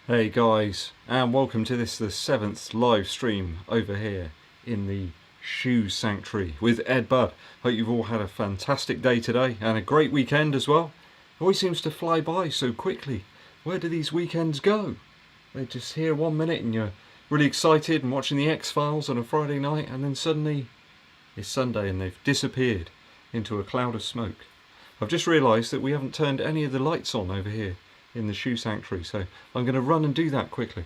Hey guys, and welcome to the 7th live stream over here in the Shoe Sanctuary with EDDBUD. Hope you've all had a fantastic day today and a great weekend as well. It always seems to fly by so quickly. Where do these weekends go? They're just here 1 minute and you're really excited and watching the X-Files on a Friday night, and then suddenly it's Sunday and they've disappeared into a cloud of smoke. I've just realised that we haven't turned any of the lights on over here in the Shoe Sanctuary, so I'm going to run and do that quickly.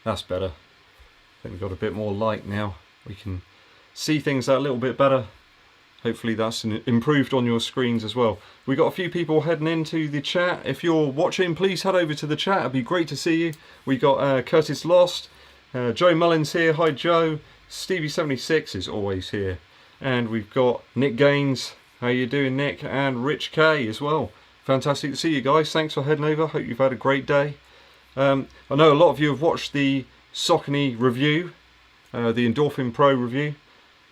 That's better. I think we've got a bit more light now. We can see things that little bit better. Hopefully that's improved on your screens as well. We've got a few people heading into the chat. If you're watching, please head over to the chat. It'd be great to see you. We got Curtis Lost, Joe Mullins here. Hi Joe. Stevie76 is always here. And we've got Nick Gaines. How you doing, Nick? And Rich K as well. Fantastic to see you guys. Thanks for heading over. Hope you've had a great day. I know a lot of you have watched the Saucony review, the Endorphin Pro review.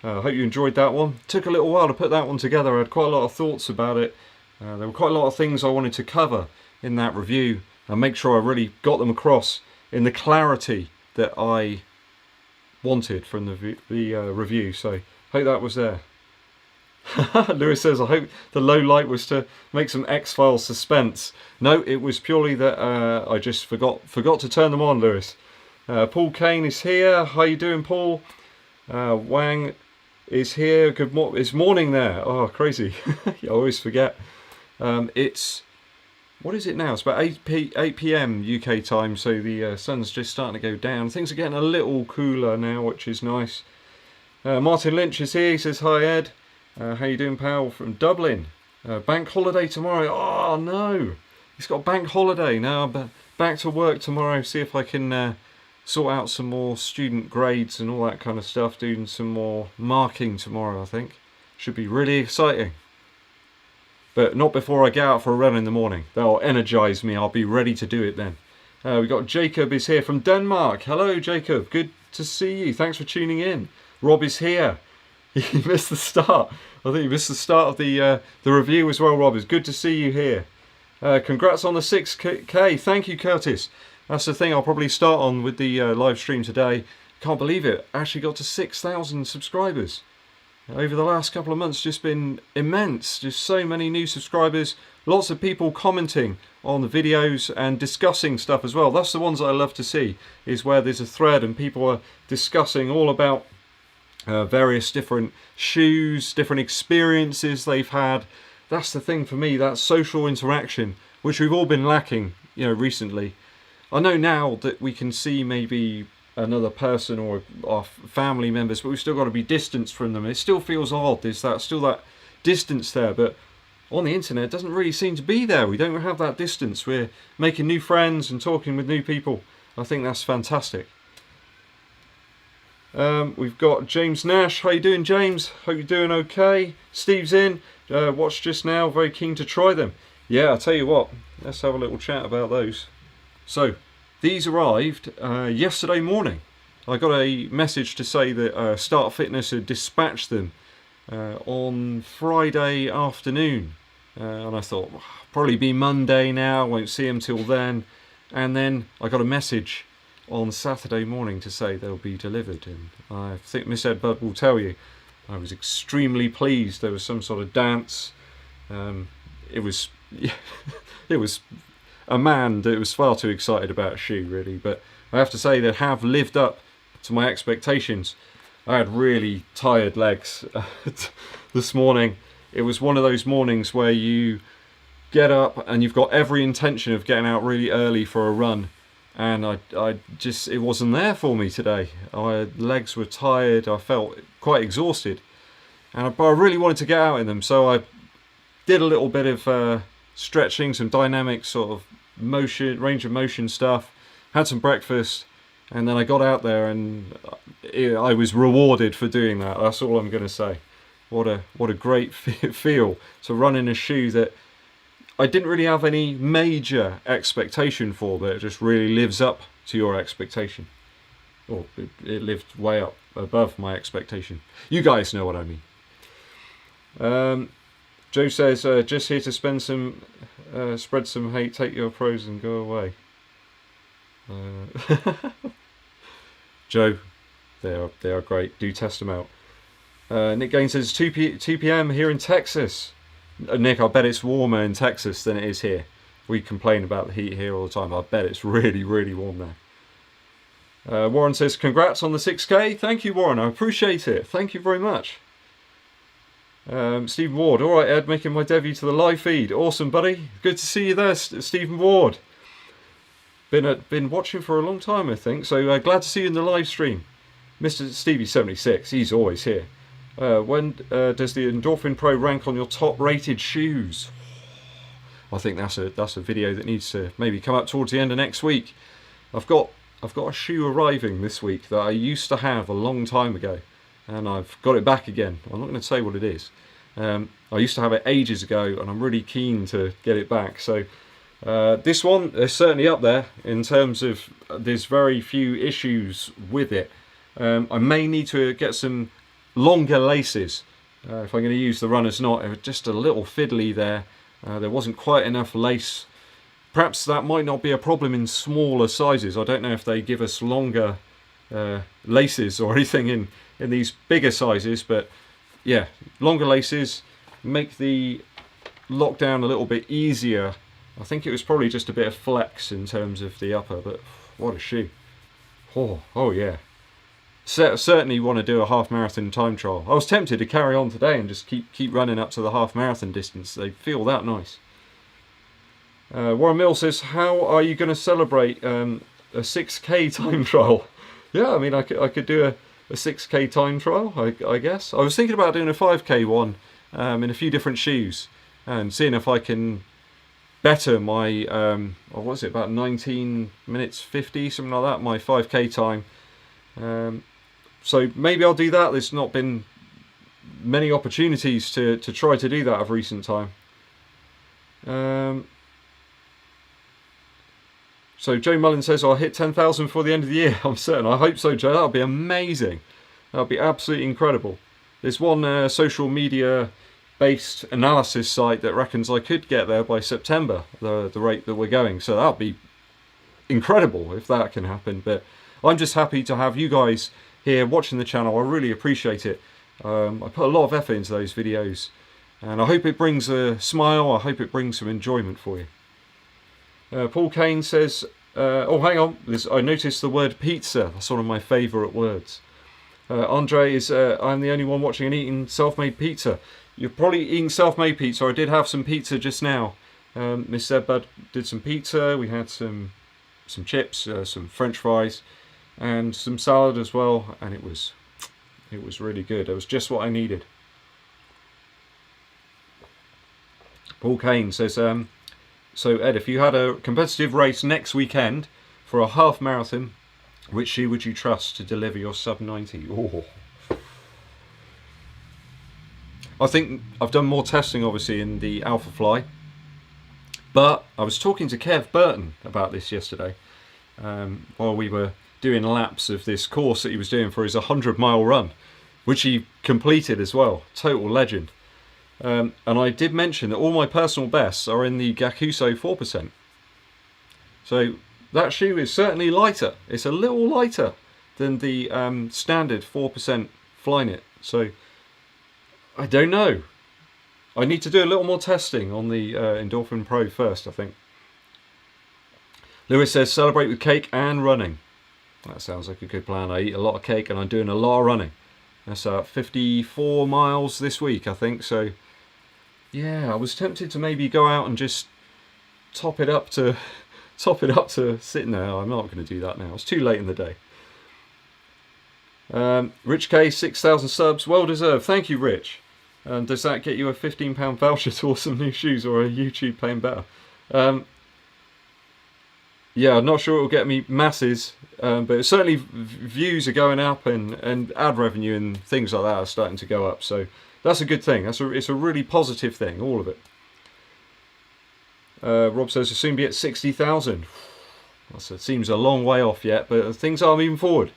I hope you enjoyed that one. Took a little while to put that one together. I had quite a lot of thoughts about it. There were quite a lot of things I wanted to cover in that review and make sure I really got them across in the clarity that I wanted from the review. So hope that was there. Lewis says, I hope the low light was to make some X-Files suspense. No, it was purely that I just forgot to turn them on, Lewis. Paul Kane is here. How you doing, Paul? Wang is here. Good morning. It's morning there. Oh, crazy. I always forget. It's, what is it now? It's about 8 p.m. UK time, so the sun's just starting to go down. Things are getting a little cooler now, which is nice. Martin Lynch is here. He says, hi Ed. How you doing, pal? From Dublin. Bank holiday tomorrow. Oh no, he's got bank holiday now. But back to work tomorrow. See if I can sort out some more student grades and all that kind of stuff. Doing some more marking tomorrow, I think. Should be really exciting. But not before I get out for a run in the morning. That'll energise me. I'll be ready to do it then. We've got Jacob is here from Denmark. Hello, Jacob. Good to see you. Thanks for tuning in. Rob is here. You missed the start. I think you missed the start of the review as well, Rob. It's good to see you here. Congrats on the 6K. Thank you, Curtis. That's the thing I'll probably start on with the live stream today. Can't believe it. Actually got to 6,000 subscribers. Over the last couple of months, just been immense. Just so many new subscribers. Lots of people commenting on the videos and discussing stuff as well. That's the ones that I love to see, is where there's a thread and people are discussing all about various different shoes, different experiences they've had. That's the thing for me, that social interaction, which we've all been lacking, recently. I know now that we can see maybe another person or our family members, but we've still got to be distanced from them. It still feels odd. There's still that distance there, but on the internet it doesn't really seem to be there. We don't have that distance. We're making new friends and talking with new people. I think that's fantastic. We've got James Nash. How you doing, James? Hope you're doing okay. Steve's in. Watched just now. Very keen to try them. Yeah, I'll tell you what. Let's have a little chat about those. So, these arrived yesterday morning. I got a message to say that Start Fitness had dispatched them on Friday afternoon. And I thought, probably be Monday now. Won't see them till then. And then I got a message on Saturday morning to say they'll be delivered, and I think Miss EDDBUD will tell you I was extremely pleased. There was some sort of dance. It was a man that was far too excited about a shoe, really, but I have to say they have lived up to my expectations. I had really tired legs this morning. It was one of those mornings where you get up and you've got every intention of getting out really early for a run, and I just, it wasn't there for me today. My legs were tired. I felt quite exhausted, but I really wanted to get out in them, so I did a little bit of stretching, some dynamic sort of motion, range of motion stuff, had some breakfast, and then I got out there and I was rewarded for doing that. That's all I'm going to say. What a great feel to run in a shoe that I didn't really have any major expectation for, but it just really lives up to your expectation. or it lived way up above my expectation. You guys know what I mean. Joe says, just here to spread some hate, take your pros and go away. Joe, they are great. Do test them out. Nick Gaines says 2 p.m. here in Texas. Nick, I bet it's warmer in Texas than it is here. We complain about the heat here all the time. I bet it's really, really warm there. Warren says, congrats on the 6K. Thank you, Warren. I appreciate it. Thank you very much. Stephen Ward. All right, Ed, making my debut to the live feed. Awesome, buddy. Good to see you there, Stephen Ward. Been watching for a long time, I think. So glad to see you in the live stream. Mr. Stevie76, he's always here. When does the Endorphin Pro rank on your top rated shoes? I think that's a video that needs to maybe come up towards the end of next week. I've got a shoe arriving this week that I used to have a long time ago, and I've got it back again. I'm not going to say what it is. I used to have it ages ago, and I'm really keen to get it back. So this one is certainly up there in terms of there's very few issues with it. I may need to get some longer laces if I'm going to use the runner's knot. It was just a little fiddly there. There wasn't quite enough lace. Perhaps that might not be a problem in smaller sizes. I don't know if they give us longer laces or anything in these bigger sizes, but yeah, longer laces make the lockdown a little bit easier. I think it was probably just a bit of flex in terms of the upper, but what a shoe. Oh yeah. Certainly want to do a half marathon time trial. I was tempted to carry on today and just keep running up to the half marathon distance. They feel that nice. Warren Mill says, how are you going to celebrate a 6K time trial? Yeah, I mean, I could do a 6K time trial, I guess. I was thinking about doing a 5K one in a few different shoes and seeing if I can better my, what was it, about 19 minutes 50, something like that, my 5K time. So maybe I'll do that. There's not been many opportunities to try to do that of recent time. So Joe Mullen says, I'll hit 10,000 before the end of the year. I'm certain. I hope so, Joe. That'll be amazing. That'll be absolutely incredible. There's one social media based analysis site that reckons I could get there by September, the rate that we're going. So that'll be incredible if that can happen. But I'm just happy to have you guys here watching the channel. I really appreciate it. I put a lot of effort into those videos, and I hope it brings a smile. I hope it brings some enjoyment for you. Paul Kane says, oh, hang on. I noticed the word pizza. That's one of my favourite words. Andre is, I'm the only one watching and eating self-made pizza. You're probably eating self-made pizza. I did have some pizza just now. Miss EDDBUD did some pizza. We had some chips, some French fries, and some salad as well. And it was really good. It was just what I needed. Paul Kane says, so Ed, if you had a competitive race next weekend for a half marathon, which shoe would you trust to deliver your sub 90? Oh. I think I've done more testing obviously in the Alpha Fly, but I was talking to Kev Burton about this yesterday while we were doing laps of this course that he was doing for his 100-mile run, which he completed as well. Total legend. And I did mention that all my personal bests are in the Gakuso 4%. So that shoe is certainly lighter. It's a little lighter than the standard 4% Flyknit. So I don't know. I need to do a little more testing on the Endorphin Pro first, I think. Lewis says, celebrate with cake and running. That sounds like a good plan. I eat a lot of cake and I'm doing a lot of running. That's 54 miles this week, I think. So yeah, I was tempted to maybe go out and just top it up to sitting there. I'm not going to do that now. It's too late in the day. Rich K, 6,000 subs, well deserved. Thank you, Rich. Does that get you a £15 voucher to some new shoes or a YouTube paying better? Yeah, I'm not sure it will get me masses, but certainly views are going up and ad revenue and things like that are starting to go up. So that's a good thing. It's a really positive thing, all of it. Rob says to soon be at 60,000. It seems a long way off yet, but things are moving forward.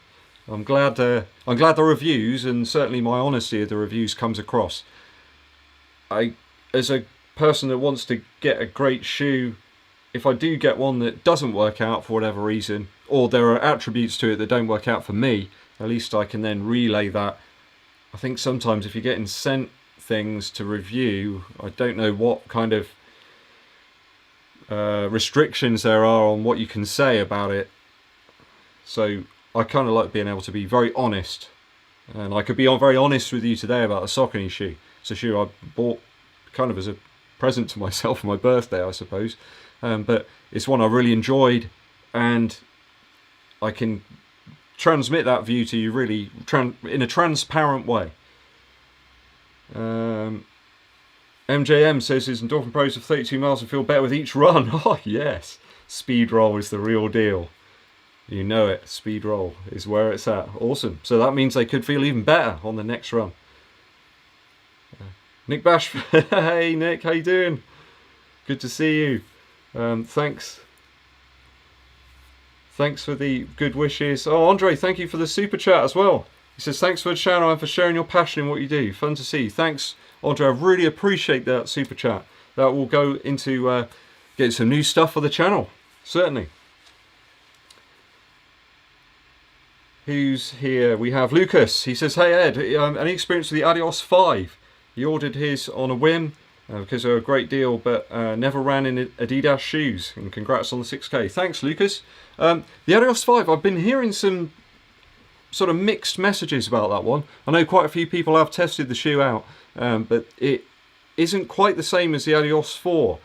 I'm glad the reviews, and certainly my honesty of the reviews, comes across. As a person that wants to get a great shoe, if I do get one that doesn't work out for whatever reason, or there are attributes to it that don't work out for me, at least I can then relay that. I think sometimes if you're getting sent things to review, I don't know what kind of restrictions there are on what you can say about it. So I kind of like being able to be very honest, and I could be very honest with you today about the Saucony shoe. It's a shoe I bought kind of as a present to myself for my birthday, I suppose, but it's one I really enjoyed, and I can transmit that view to you really in a transparent way. MJM says his Endorphin Pros of 32 miles and feel better with each run. Oh yes, speed roll is the real deal. You know it, speed roll is where it's at. Awesome. So that means they could feel even better on the next run. Nick Bash, hey Nick, how you doing? Good to see you. Thanks for the good wishes. Oh, Andre, thank you for the super chat as well. He says, thanks for the channel and for sharing your passion in what you do. Fun to see. Thanks, Andre. I really appreciate that super chat. That will go into getting some new stuff for the channel. Certainly. Who's here? We have Lucas. He says, hey Ed, any experience with the Adios 5? He ordered his on a whim because they're a great deal, but never ran in Adidas shoes. And congrats on the 6K. Thanks, Lucas. The Adios 5, I've been hearing some sort of mixed messages about that one. I know quite a few people have tested the shoe out, but it isn't quite the same as the Adios 4.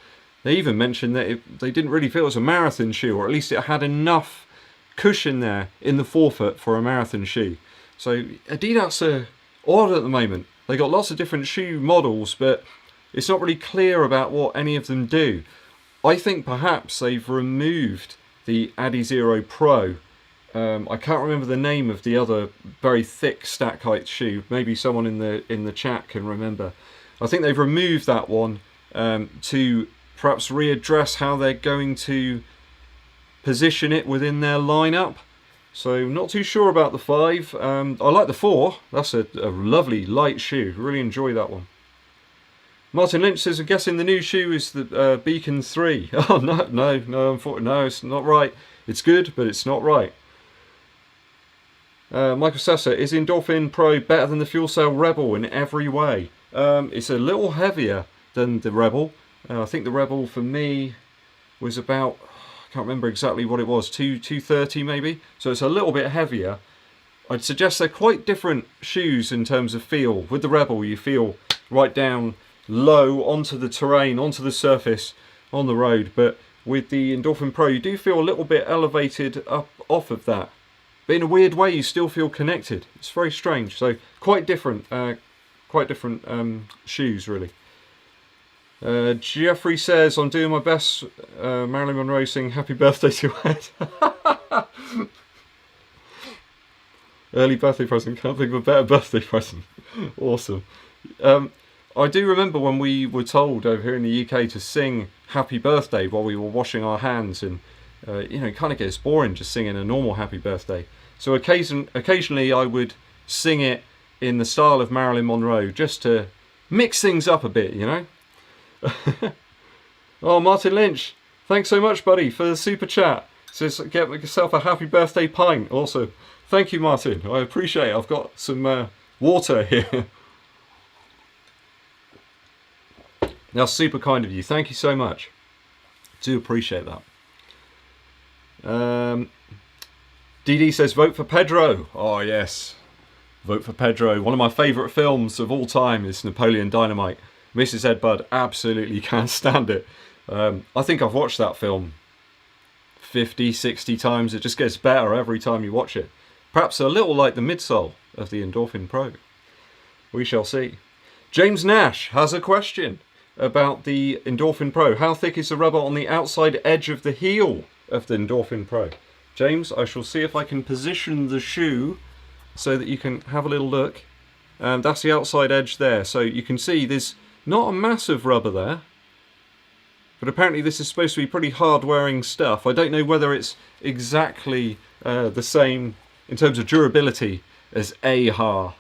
They even mentioned that they didn't really feel it was a marathon shoe, or at least it had enough cushion there in the forefoot for a marathon shoe. So Adidas are odd at the moment. They got lots of different shoe models, but it's not really clear about what any of them do. I think perhaps they've removed the Adizero Pro. I can't remember the name of the other very thick stack height shoe. Maybe someone in the chat can remember. I think they've removed that one to perhaps readdress how they're going to position it within their lineup. So not too sure about the 5. I like the 4. That's a lovely light shoe. Really enjoy that one. Martin Lynch says, I'm guessing the new shoe is the Beacon 3. Oh no, it's not right. It's good, but it's not right. Michael Sessa, is Endorphin Pro better than the Fuel Cell Rebel in every way? It's a little heavier than the Rebel. I think the Rebel for me was about, I can't remember exactly what it was, 230 maybe. So it's a little bit heavier. I'd suggest they're quite different shoes in terms of feel. With the Rebel, you feel right down low onto the terrain, onto the surface, on the road. But with the Endorphin Pro, you do feel a little bit elevated up off of that. But in a weird way, you still feel connected. It's very strange. So quite different shoes, really. Jeffrey says, I'm doing my best. Marilyn Monroe sing Happy Birthday to Ed. Early birthday present. Can't think of a better birthday present. Awesome. I do remember when we were told over here in the UK to sing Happy Birthday while we were washing our hands, and it kind of gets boring just singing a normal Happy Birthday. So occasionally I would sing it in the style of Marilyn Monroe just to mix things up a bit, you know. Oh, Martin Lynch, thanks so much, buddy, for the super chat. Says, get yourself a happy birthday pint. Also, thank you, Martin. I appreciate it. I've got some water here. That's super kind of you. Thank you so much. Do appreciate that. DD says, vote for Pedro. Oh, yes. Vote for Pedro. One of my favourite films of all time is Napoleon Dynamite. Mrs. EDDBUD absolutely can't stand it. I think I've watched that film 50, 60 times. It just gets better every time you watch it. Perhaps a little like the midsole of the Endorphin Pro. We shall see. James Nash has a question about the Endorphin Pro. How thick is the rubber on the outside edge of the heel of the Endorphin Pro? James, I shall see if I can position the shoe so that you can have a little look. That's the outside edge there. So you can see there's not a massive rubber there. But apparently this is supposed to be pretty hard wearing stuff. I don't know whether it's exactly the same in terms of durability as AHA,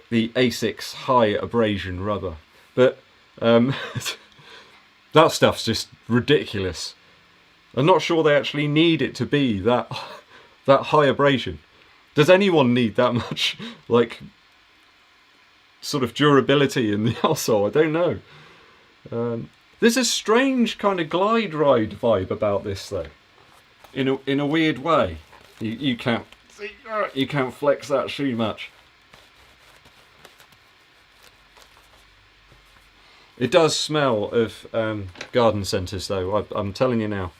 the ASICS high abrasion rubber. But that stuff's just ridiculous. I'm not sure they actually need it to be that high abrasion. Does anyone need that much, like, sort of durability in the outsole? I don't know. There's a strange kind of glide ride vibe about this, though. In a weird way. You can't flex that shoe much. It does smell of garden centres, though. I'm telling you now.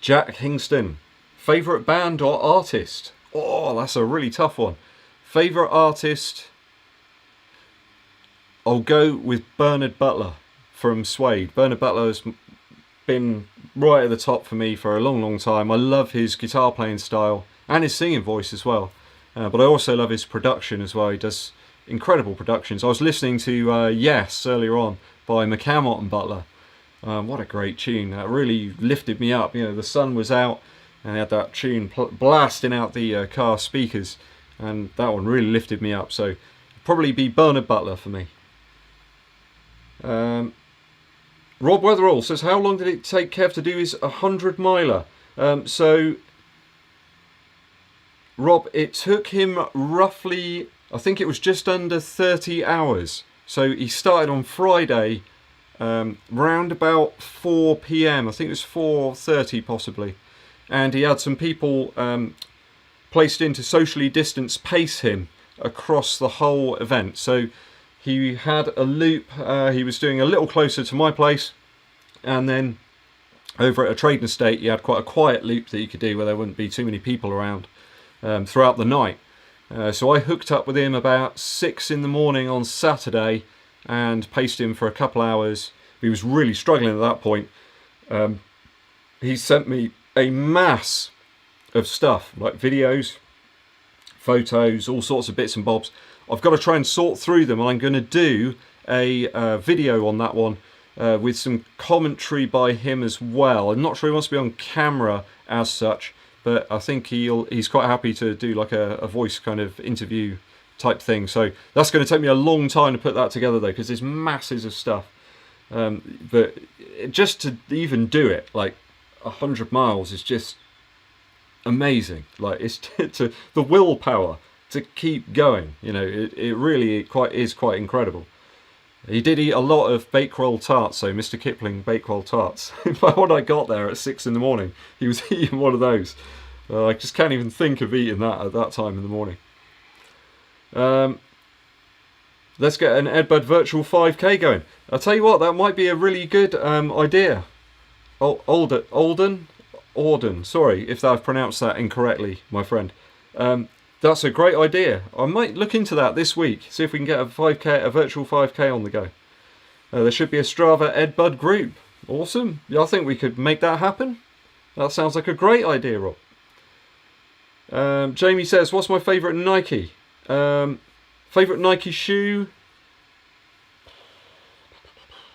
Jack Hingston, favourite band or artist? Oh, that's a really tough one. Favourite artist? I'll go with Bernard Butler from Suede. Bernard Butler has been right at the top for me for a long, long time. I love his guitar playing style and his singing voice as well. But I also love his production as well. He does incredible productions. I was listening to Yes earlier on by McCammott and Butler. What a great tune. That really lifted me up. You know, the sun was out and they had that tune blasting out the car speakers, and that one really lifted me up. So probably be Bernard Butler for me. Rob Weatherall says, how long did it take Kev to do his 100 miler? So Rob, it took him roughly, I think it was just under 30 hours. So he started on Friday, round about 4 p.m. I think it was 4:30 possibly. And he had some people placed in to socially distance pace him across the whole event. So he had a loop, he was doing a little closer to my place, and then over at a trading estate he had quite a quiet loop that you could do where there wouldn't be too many people around throughout the night. So I hooked up with him about 6 in the morning on Saturday and paced him for a couple hours. He was really struggling at that point. He sent me a mass of stuff, like videos, photos, all sorts of bits and bobs. I've got to try and sort through them, and I'm going to do a video on that one with some commentary by him as well. I'm not sure he wants to be on camera as such, but I think he's quite happy to do like a voice kind of interview type thing. So that's going to take me a long time to put that together though, because there's masses of stuff. But just to even do it, like 100 miles is just amazing. Like, it's the willpower to keep going, you know. It really is quite incredible. He did eat a lot of Bakewell tarts, so Mr. Kipling Bakewell tarts. When I got there at 6 in the morning, he was eating one of those. I just can't even think of eating that at that time in the morning. Let's get an EDDBUD virtual 5k going. I'll tell you what, that might be a really good idea. Alden, sorry if I've pronounced that incorrectly, my friend. That's a great idea. I might look into that this week, see if we can get a virtual 5k on the go. There should be a Strava EDDBUD group. Awesome. Yeah, I think we could make that happen. That sounds like a great idea, Rob. Jamie says, what's my favourite Nike? Favourite Nike shoe?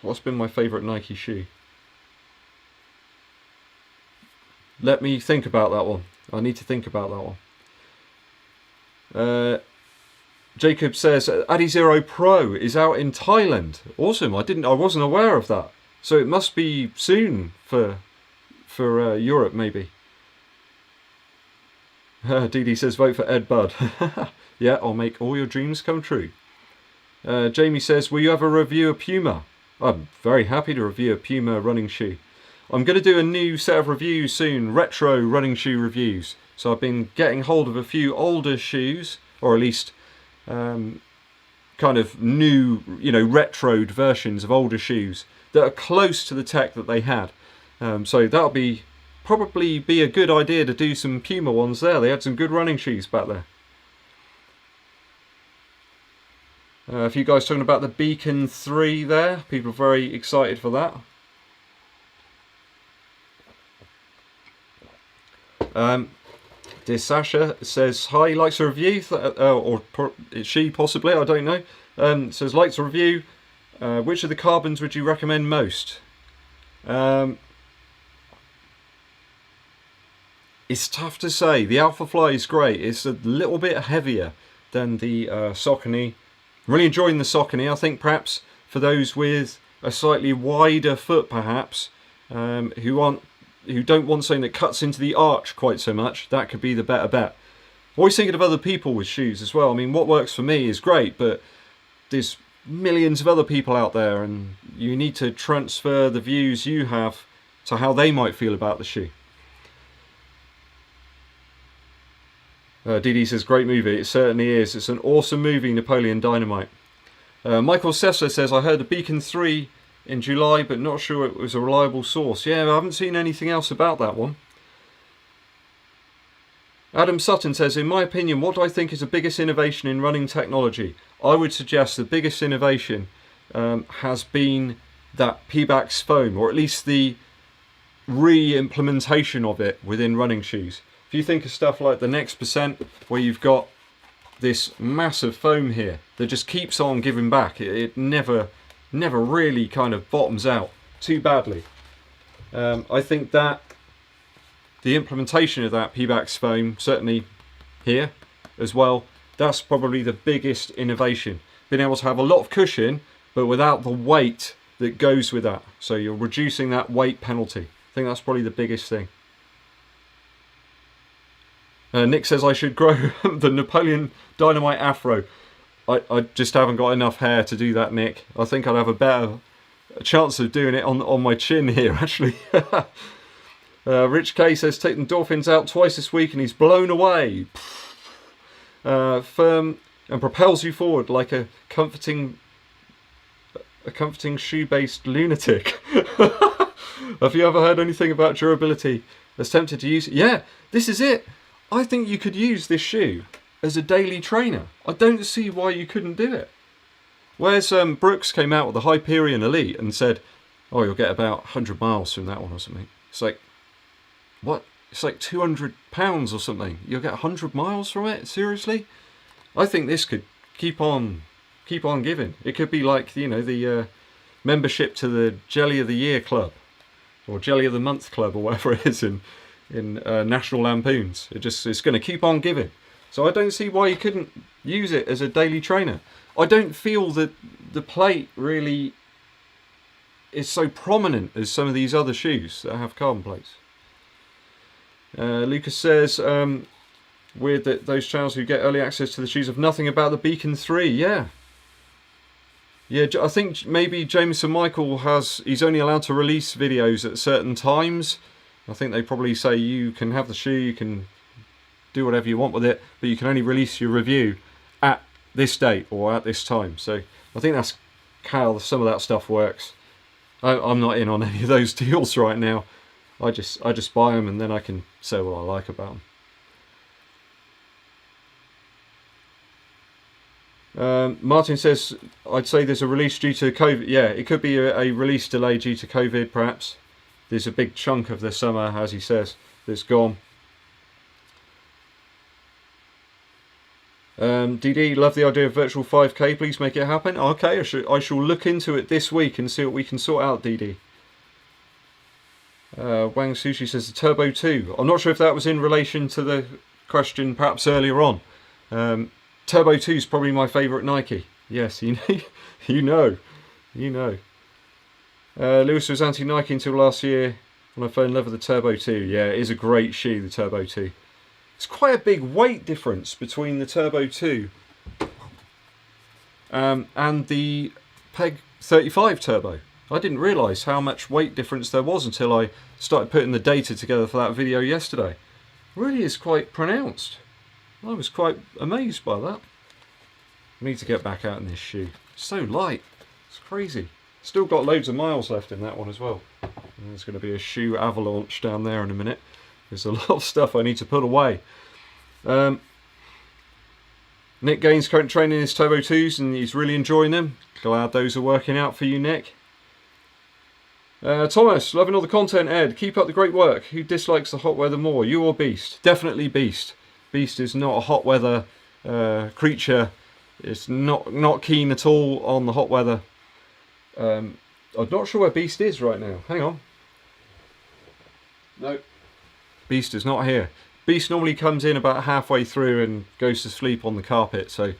What's been my favourite Nike shoe? Let me think about that one. I need to think about that one. Jacob says EDDBUD Pro is out in Thailand. Awesome. I wasn't aware of that. So it must be soon for Europe maybe. Dee says vote for EDDBUD. Yeah, I'll make all your dreams come true. Jamie says, will you have a review of Puma? I'm very happy to review a Puma running shoe. I'm going to do a new set of reviews soon, retro running shoe reviews. So I've been getting hold of a few older shoes, or at least kind of new, retroed versions of older shoes that are close to the tech that they had. So that'll probably be a good idea to do some Puma ones there. They had some good running shoes back there. A few guys talking about the Beacon 3 there. People are very excited for that. Dear Sasha says, hi, likes a review, or she possibly, I don't know. Says, likes a review. Which of the carbons would you recommend most? It's tough to say. The Alpha Fly is great. It's a little bit heavier than the Saucony. I'm really enjoying the Saucony. I think perhaps for those with a slightly wider foot, perhaps, who don't want something that cuts into the arch quite so much, that could be the better bet. Always thinking of other people with shoes as well. I mean, what works for me is great, but there's millions of other people out there, and you need to transfer the views you have to how they might feel about the shoe. DD says, great movie. It certainly is. It's an awesome movie, Napoleon Dynamite. Michael Sessler says, I heard the Beacon 3 in July, but not sure it was a reliable source. Yeah, I haven't seen anything else about that one. Adam Sutton says, in my opinion, what do I think is the biggest innovation in running technology? I would suggest the biggest innovation has been that Pebax foam, or at least the re-implementation of it within running shoes. If you think of stuff like the Next Percent, where you've got this massive foam here that just keeps on giving back, it never really kind of bottoms out too badly. I think that the implementation of that Pebax foam, certainly here as well, that's probably the biggest innovation. Being able to have a lot of cushion, but without the weight that goes with that. So you're reducing that weight penalty. I think that's probably the biggest thing. Nick says I should grow the Napoleon Dynamite afro. I just haven't got enough hair to do that, Nick. I think I'd have a better chance of doing it on my chin here, actually. Rich K says, take the Endorphins out twice this week and he's blown away. Firm and propels you forward like a comforting shoe-based lunatic. Have you ever heard anything about durability? That's tempted to use it? Yeah, this is it. I think you could use this shoe as a daily trainer. I don't see why you couldn't do it. Whereas Brooks came out with the Hyperion Elite and said, oh, you'll get about 100 miles from that one or something. It's like, what? It's like 200 pounds or something. You'll get 100 miles from it? Seriously? I think this could keep on giving. It could be like, you know, the membership to the Jelly of the Year Club or Jelly of the Month Club or whatever it is in National Lampoons. It's going to keep on giving. So I don't see why you couldn't use it as a daily trainer. I don't feel that the plate really is so prominent as some of these other shoes that have carbon plates. Lucas says, weird that those channels who get early access to the shoes have nothing about the Beacon 3. Yeah, I think maybe Jameson Michael he's only allowed to release videos at certain times. I think they probably say you can have the shoe, you can do whatever you want with it, but you can only release your review at this date or at this time. So I think that's how some of that stuff works. I'm not in on any of those deals right now. I just buy them and then I can say what I like about them. Martin says, I'd say there's a release due to COVID. Yeah, it could be a release delay due to COVID perhaps. There's a big chunk of the summer, as he says, that's gone. DD, love the idea of virtual 5K. Please make it happen. Okay, I shall look into it this week and see what we can sort out, DD. Wang Sushi says the Turbo 2. I'm not sure if that was in relation to the question perhaps earlier on. Turbo 2 is probably my favourite Nike. Yes, you know. Lewis was anti-Nike until last year when I fell in love with the Turbo 2. Yeah, it is a great shoe, the Turbo 2. It's quite a big weight difference between the Turbo 2 and the Peg 35 Turbo. I didn't realise how much weight difference there was until I started putting the data together for that video yesterday. It really is quite pronounced. I was quite amazed by that. I need to get back out in this shoe. It's so light. It's crazy. Still got loads of miles left in that one as well. And there's going to be a shoe avalanche down there in a minute. There's a lot of stuff I need to put away. Nick Gaines currently training his Turbo 2s and he's really enjoying them. Glad those are working out for you, Nick. Thomas, loving all the content, Ed. Keep up the great work. Who dislikes the hot weather more, you or Beast? Definitely Beast. Beast is not a hot weather creature. It's not keen at all on the hot weather. I'm not sure where Beast is right now. Hang on. No. Beast is not here. Beast normally comes in about halfway through and goes to sleep on the carpet, so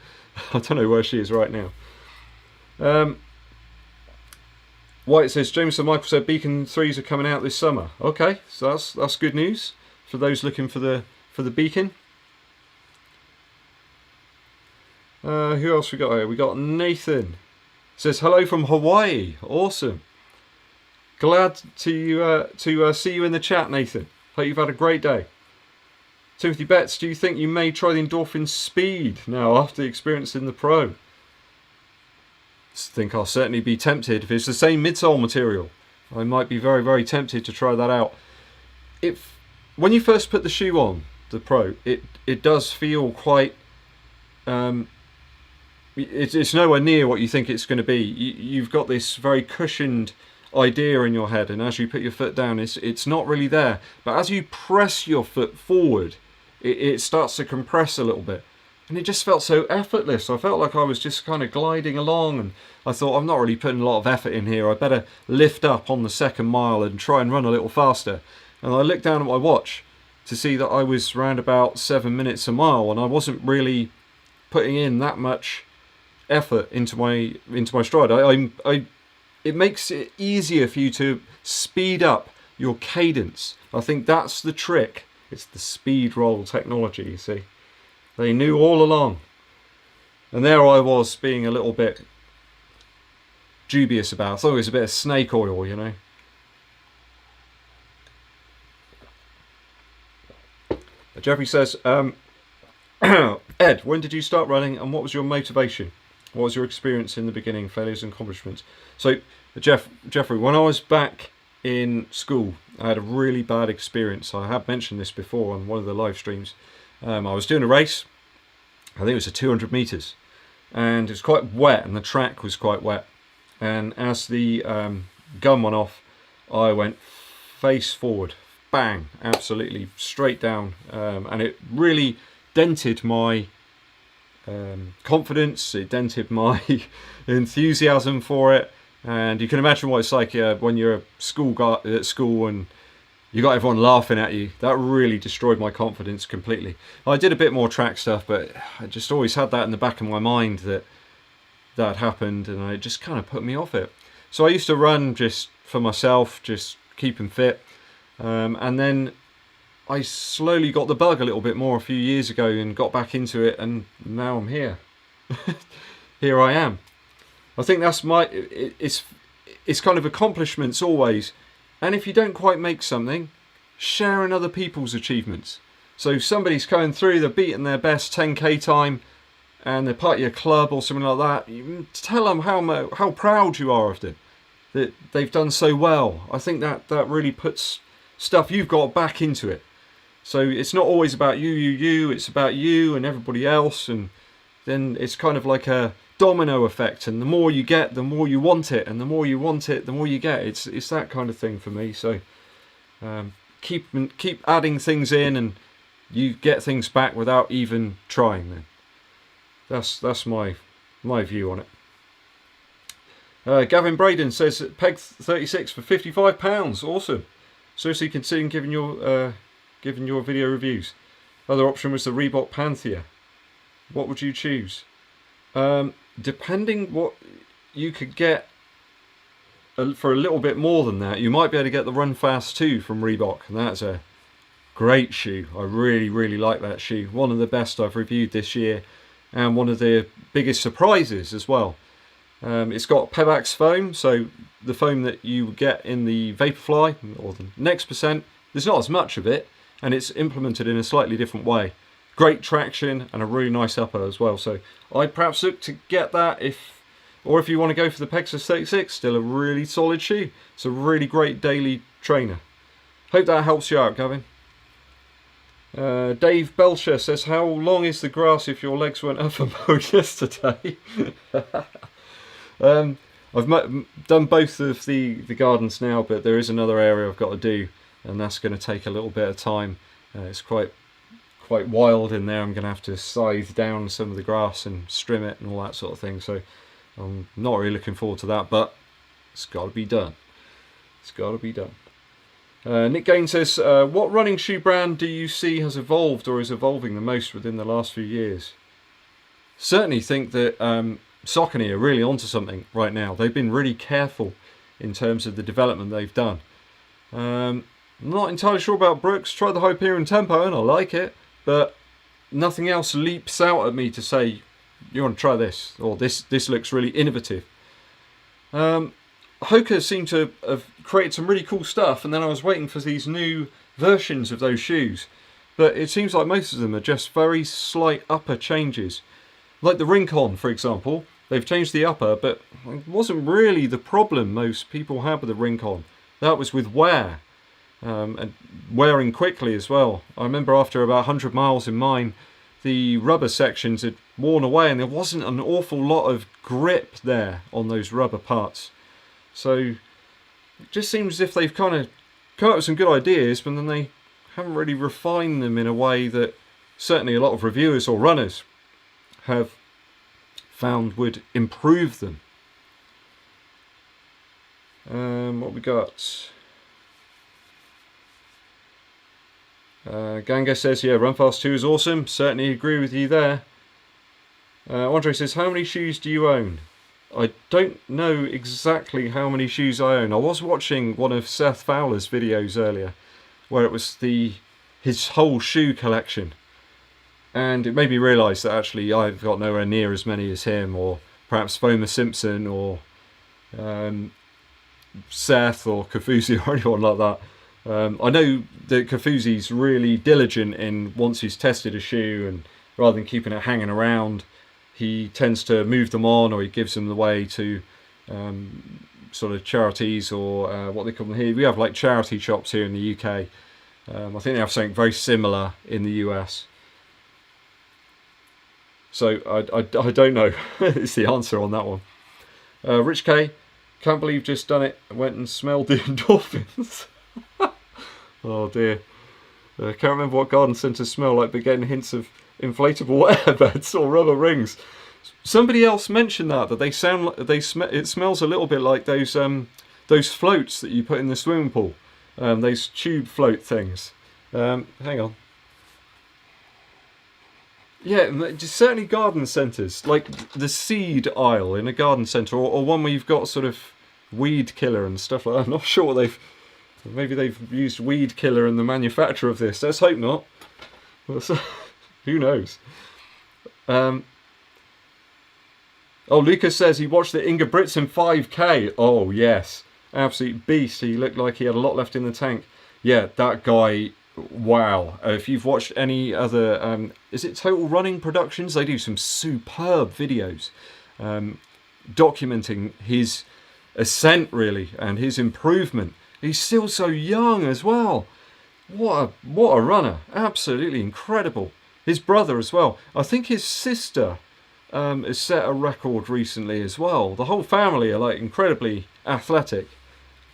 I don't know where she is right now. White says, Jameson Michael said Beacon 3s are coming out this summer. Okay, so that's good news for those looking for the Beacon. Who else we got here? We got Nathan. Says hello from Hawaii. Awesome. Glad to see you in the chat, Nathan. Hope you've had a great day. Timothy Betts, do you think you may try the Endorphin Speed now after the experience in the Pro? I think I'll certainly be tempted. If it's the same midsole material, I might be very, very tempted to try that out. When you first put the shoe on, the Pro, it does feel quite... it's nowhere near what you think it's going to be. You've got this very cushioned idea in your head, and as you put your foot down, it's not really there. But as you press your foot forward, it starts to compress a little bit, and it just felt so effortless. I felt like I was just kind of gliding along, and I thought, I'm not really putting a lot of effort in here. I better lift up on the second mile and try and run a little faster. And I looked down at my watch to see that I was around about 7 minutes a mile, and I wasn't really putting in that much effort into my stride. It makes it easier for you to speed up your cadence. I think that's the trick. It's the speed roll technology, you see. They knew all along. And there I was being a little bit dubious about it. I thought it was a bit of snake oil, you know. Jeffrey says, Ed, when did you start running and what was your motivation? What was your experience in the beginning, failures and accomplishments? So, Jeffrey, when I was back in school, I had a really bad experience. I have mentioned this before on one of the live streams. I was doing a race, I think it was a 200 meters, and it was quite wet, and the track was quite wet. And as the gun went off, I went face forward, bang, absolutely straight down, and it really dented my confidence, it dented my enthusiasm for it. And you can imagine what it's like when you're at school and you got everyone laughing at you. That really destroyed my confidence completely. I did a bit more track stuff, but I just always had that in the back of my mind that happened, and it just kind of put me off it. So I used to run just for myself, just keeping fit, and then I slowly got the bug a little bit more a few years ago and got back into it, and now I'm here. Here I am. I think that's it's kind of accomplishments always. And if you don't quite make something, share in other people's achievements. So if somebody's going through, they're beating their best 10k time, and they're part of your club or something like that, you tell them how proud you are of them, that they've done so well. I think that really puts stuff you've got back into it. So it's not always about you, it's about you and everybody else, and then it's kind of like a domino effect, and the more you get, the more you want it, and the more you want it, the more you get. It's that kind of thing for me. So keep adding things in, and you get things back without even trying. Then that's my view on it. Gavin Braden says peg 36 for £55. Awesome. Seriously considering giving your video reviews. Other option was the Reebok Panthea. What would you choose? Depending what you could get for a little bit more than that, you might be able to get the Run Fast 2 from Reebok, and that's a great shoe. I really like that shoe. One of the best I've reviewed this year, and one of the biggest surprises as well. It's got Pebax foam, so the foam that you get in the Vaporfly or the Next Percent, there's not as much of it, and it's implemented in a slightly different way. Great traction and a really nice upper as well. So I'd perhaps look to get that if you want to go for the Pegasus 36, still a really solid shoe. It's a really great daily trainer. Hope that helps you out, Gavin. Dave Belcher says, how long is the grass if your legs weren't up and mowed yesterday? I've done both of the gardens now, but there is another area I've got to do, and that's going to take a little bit of time. It's quite wild in there. I'm going to have to scythe down some of the grass and trim it and all that sort of thing. So I'm not really looking forward to that, but it's got to be done. It's got to be done. Nick Gaines says, what running shoe brand do you see has evolved or is evolving the most within the last few years? Certainly think that Saucony are really onto something right now. They've been really careful in terms of the development they've done. Not entirely sure about Brooks. Tried the Hyperion Tempo and I like it, but nothing else leaps out at me to say, you want to try this, or this looks really innovative. Hoka seem to have created some really cool stuff, and then I was waiting for these new versions of those shoes, but it seems like most of them are just very slight upper changes. Like the Rincon, for example, they've changed the upper, but it wasn't really the problem most people had with the Rincon. That was with wear, and wearing quickly as well. I remember after about 100 miles in mine, the rubber sections had worn away and there wasn't an awful lot of grip there on those rubber parts. So it just seems as if they've kind of come up with some good ideas, but then they haven't really refined them in a way that certainly a lot of reviewers or runners have found would improve them. What we got? Ganga says, yeah, Run Fast 2 is awesome. Certainly agree with you there. Andre says, how many shoes do you own? I don't know exactly how many shoes I own. I was watching one of Seth Fowler's videos earlier, where it was his whole shoe collection. And it made me realise that actually I've got nowhere near as many as him, or perhaps Fomer Simpson, or Seth, or Kafuzi, or anyone like that. I know that Kafuzi's really diligent in once he's tested a shoe, and rather than keeping it hanging around, he tends to move them on, or he gives them away to sort of charities, or what they call them here. We have like charity shops here in the UK. I think they have something very similar in the US. So I don't know is the answer on that one. Rich K, can't believe just done it. Went and smelled the endorphins. Oh dear. Can't remember what garden centres smell like, but getting hints of inflatable airbeds or rubber rings. Somebody else mentioned that they sound like it smells a little bit like those floats that you put in the swimming pool, those tube float things. Hang on. Yeah, just certainly garden centres, like the seed aisle in a garden centre, or one where you've got sort of weed killer and stuff like that. I'm not sure what maybe they've used weed killer in the manufacture of this. Let's hope not. Who knows? Oh, Lucas says he watched the Ingebrigtsen 5K. Oh, yes. Absolute beast. He looked like he had a lot left in the tank. Yeah, that guy, wow. If you've watched any other... is it Total Running Productions? They do some superb videos documenting his ascent, really, and his improvement. He's still so young as well. What a runner. Absolutely incredible. His brother as well. I think his sister has set a record recently as well. The whole family are like incredibly athletic.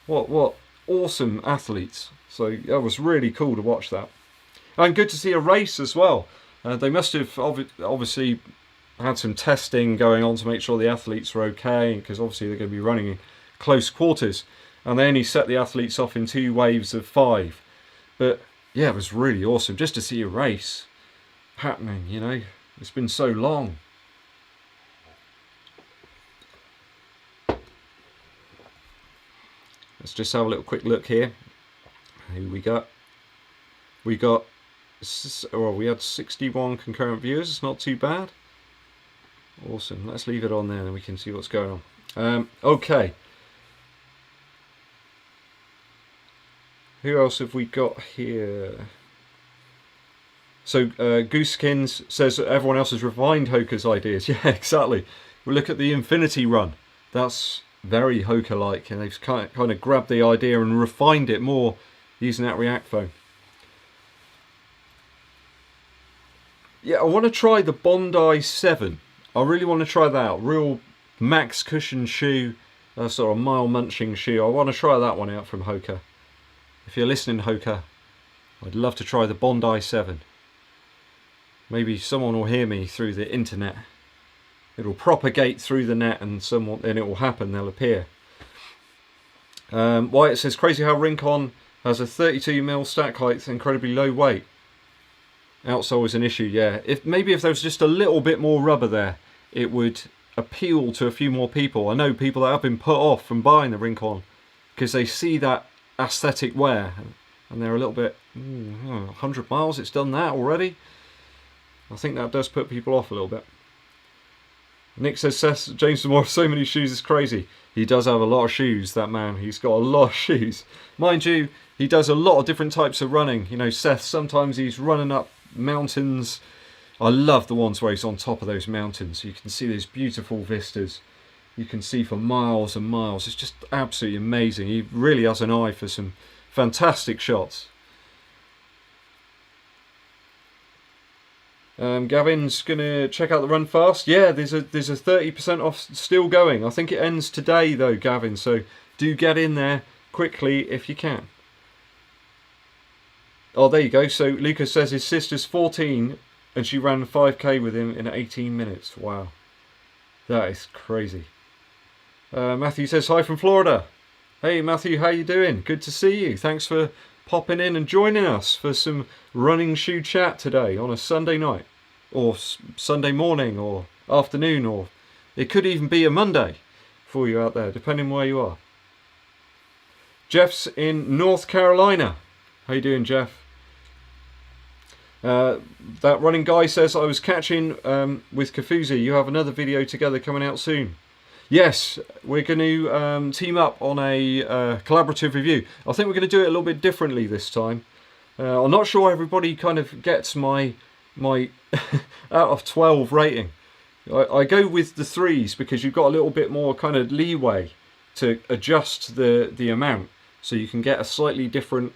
What awesome athletes. So that was really cool to watch that. And good to see a race as well. They must have obviously had some testing going on to make sure the athletes were okay, because obviously they're going to be running in close quarters. And they only set the athletes off in 2 waves of 5. But yeah, it was really awesome just to see a race happening, you know. It's been so long. Let's just have a little quick look here. Who we got? We had 61 concurrent viewers. It's not too bad. Awesome. Let's leave it on there and we can see what's going on. Okay. Who else have we got here? So Gooseskins says that everyone else has refined Hoka's ideas. Yeah, exactly. We look at the Infinity Run. That's very Hoka-like, and they've kind of grabbed the idea and refined it more using that React foam. Yeah, I want to try the Bondi 7. I really want to try that out. Real max cushion shoe, sort of mile munching shoe. I want to try that one out from Hoka. If you're listening, Hoka, I'd love to try the Bondi 7. Maybe someone will hear me through the internet. It'll propagate through the net and it will happen, they'll appear. Wyatt says, crazy how Rincon Has a 32mm stack height, incredibly low weight. Outsole is an issue, yeah. Maybe if there was just a little bit more rubber there, it would appeal to a few more people. I know people that have been put off from buying the Rincon because they see that aesthetic wear and they're a little bit, 100 miles, it's done that already. I think that does put people off a little bit. Nick says, Seth, James Moore, so many shoes is crazy. He does have a lot of shoes, that man. He's got a lot of shoes. Mind you, he does a lot of different types of running. You know, Seth, sometimes he's running up mountains. I love the ones where he's on top of those mountains. You can see these beautiful vistas. You can see for miles and miles. It's just absolutely amazing. He really has an eye for some fantastic shots. Gavin's gonna check out the Run Fast. Yeah, there's a 30% off still going. I think it ends today though, Gavin. So do get in there quickly if you can. Oh, there you go. So Lucas says his sister's 14 and she ran 5k with him in 18 minutes. Wow, that is crazy. Matthew says hi from Florida. Hey Matthew, how you doing? Good to see you. Thanks for popping in and joining us for some running shoe chat today on a Sunday night or Sunday morning or afternoon, or it could even be a Monday for you out there, depending where you are. Jeff's in North Carolina. How you doing, Jeff? That running guy says, I was catching with Kafuzi. You have another video together coming out soon. Yes, we're going to team up on a collaborative review. I think we're going to do it a little bit differently this time. I'm not sure everybody kind of gets my out of 12 rating. I go with the 3s because you've got a little bit more kind of leeway to adjust the amount, so you can get a slightly different.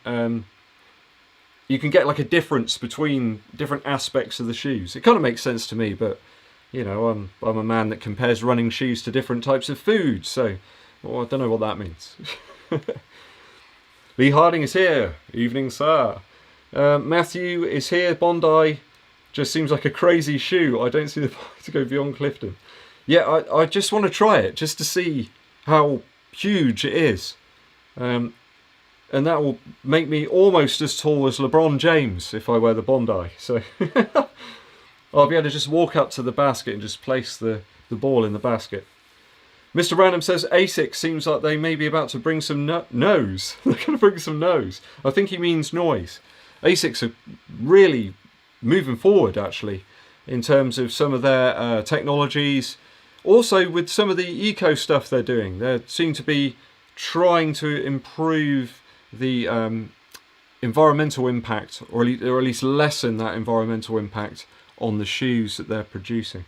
You can get like a difference between different aspects of the shoes. It kind of makes sense to me, but. You know, I'm a man that compares running shoes to different types of food, so I don't know what that means. Lee Harding is here. Evening, sir. Matthew is here. Bondi just seems like a crazy shoe. I don't see the point to go beyond Clifton. Yeah, I just want to try it just to see how huge it is. And that will make me almost as tall as LeBron James if I wear the Bondi. So... I'll be able to just walk up to the basket and just place the ball in the basket. Mr. Random says ASICS seems like they may be about to bring some nose. They're going to bring some nose. I think he means noise. ASICS are really moving forward, actually, in terms of some of their technologies. Also, with some of the eco stuff they're doing. They seem to be trying to improve the environmental impact, or at least lessen that environmental impact on the shoes that they're producing.